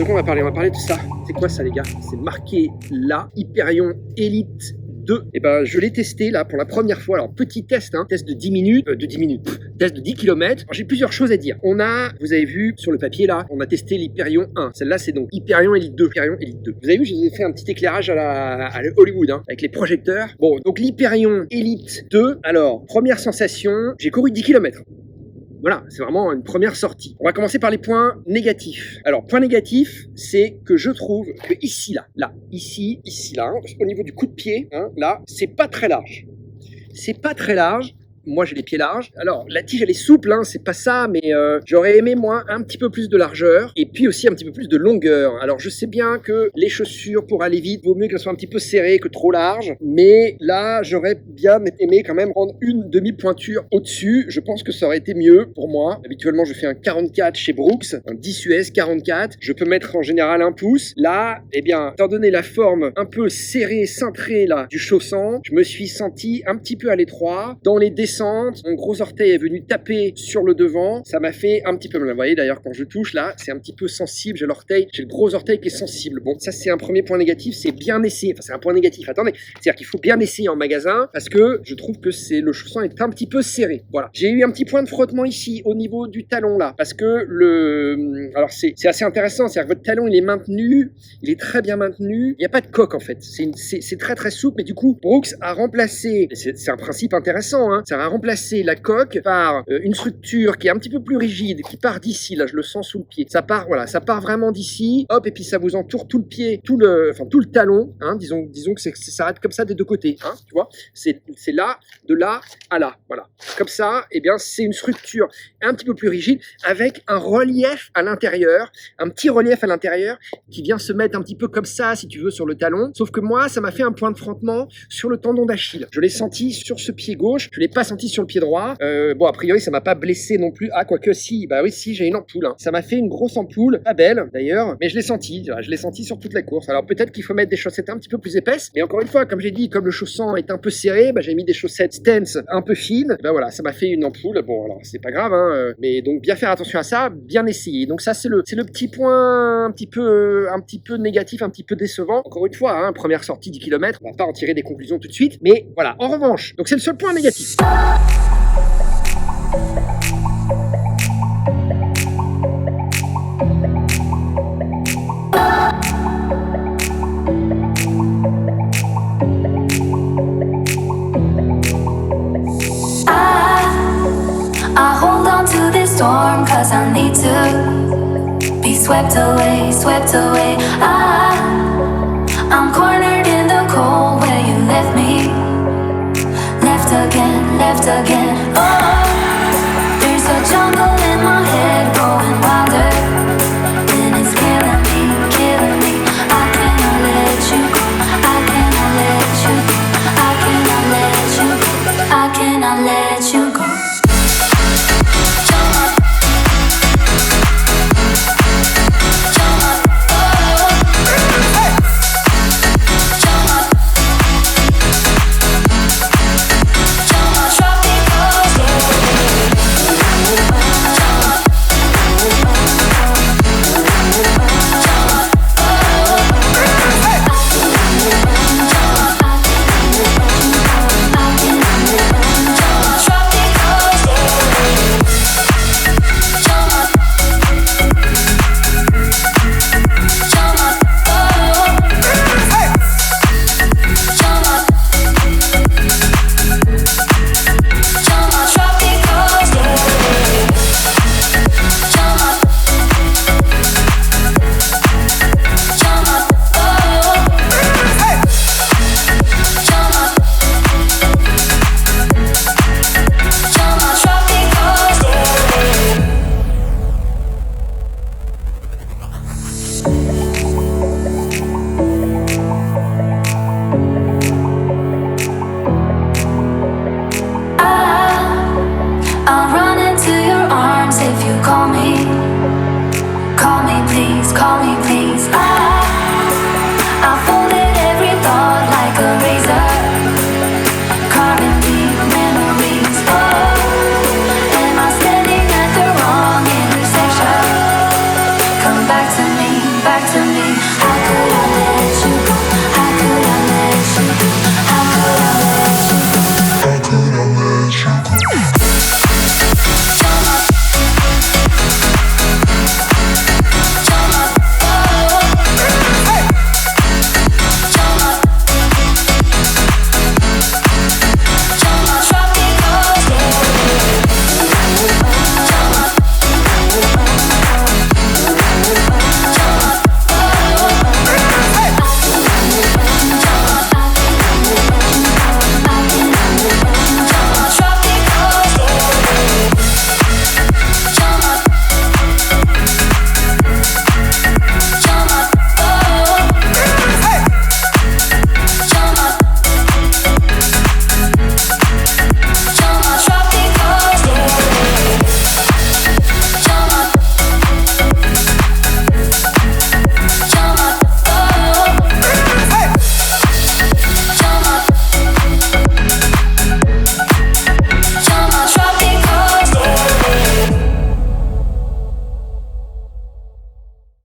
de quoi on va parler de ça. C'est quoi ça les gars? C'est marqué là, Hyperion Elite 2. Et ben je l'ai testé là pour la première fois. Alors petit test, hein, test de 10 minutes, test de 10 km. J'ai plusieurs choses à dire. On a, vous avez vu sur le papier là, on a testé l'Hyperion 1. Celle-là c'est donc Hyperion Elite 2. Hyperion Elite 2. Vous avez vu, je vous ai fait un petit éclairage à Hollywood, hein, avec les projecteurs. Bon, donc l'Hyperion Elite 2. Alors, première sensation, j'ai couru 10 km. Voilà, c'est vraiment une première sortie. On va commencer par les points négatifs. Alors, point négatif, c'est que je trouve que ici, ici, là, au niveau du coup de pied, hein, là, c'est pas très large. C'est pas très large. Moi, j'ai les pieds larges. Alors, la tige, elle est souple, hein, c'est pas ça, mais j'aurais aimé, moi, un petit peu plus de largeur et puis aussi un petit peu plus de longueur. Alors, je sais bien que les chaussures, pour aller vite, vaut mieux qu'elles soient un petit peu serrées que trop larges, mais là, j'aurais bien aimé quand même rendre une demi-pointure au-dessus. Je pense que ça aurait été mieux pour moi. Habituellement, je fais un 44 chez Brooks, un 10 US 44. Je peux mettre en général un pouce. Là, eh bien, étant donné la forme un peu serrée, cintrée, là, du chausson, je me suis senti un petit peu à l'étroit. Dans les descentes, mon gros orteil est venu taper sur le devant, ça m'a fait un petit peu mal. Vous voyez d'ailleurs quand je touche là, c'est un petit peu sensible, j'ai le gros orteil qui est sensible. Bon, ça c'est un premier point négatif, c'est bien essayé. Enfin c'est un point négatif, attendez, c'est-à-dire qu'il faut bien essayer en magasin parce que je trouve que le chausson est un petit peu serré. Voilà, j'ai eu un petit point de frottement ici au niveau du talon là, parce que alors c'est assez intéressant, c'est-à-dire que votre talon il est maintenu, il est très bien maintenu, il n'y a pas de coque en fait, c'est très très souple, mais du coup Brooks a remplacé, c'est un principe intéressant, hein, ça a remplacé la coque par une structure qui est un petit peu plus rigide, qui part d'ici, là je le sens sous le pied. Ça part vraiment d'ici, hop, et puis ça vous entoure tout le pied, tout le talon, hein, disons que ça s'arrête comme ça des deux côtés, hein, tu vois, c'est là, de là à là, voilà. Comme ça, eh bien c'est une structure un petit peu plus rigide, avec un relief à l'intérieur, un petit relief à l'intérieur, qui vient se mettre un petit peu comme ça, si tu veux, sur le talon, sauf que moi, ça m'a fait un point de frottement sur le tendon d'Achille. Je l'ai senti sur ce pied gauche, je l'ai pas senti sur le pied droit. Bon, a priori, ça m'a pas blessé non plus. Ah, quoique si, bah oui, si, j'ai une ampoule. Hein. Ça m'a fait une grosse ampoule, pas belle d'ailleurs, mais je l'ai senti sur toute la course. Alors peut-être qu'il faut mettre des chaussettes un petit peu plus épaisses, mais encore une fois, comme j'ai dit, comme le chausson est un peu serré, bah, j'ai mis des chaussettes Stance un peu fines. Bah voilà, ça m'a fait une ampoule. Bon, alors c'est pas grave, hein, mais donc bien faire attention à ça, bien essayer. Donc ça, c'est le petit point un petit peu négatif, un petit peu décevant. Encore une fois, hein, première sortie 10 km, on va pas en tirer des conclusions tout de suite, mais voilà. En revanche, donc c'est le seul point négatif. I hold on to this storm 'cause I need to be swept away, swept away. I'm cornered in the cold where you left me, left again, left again.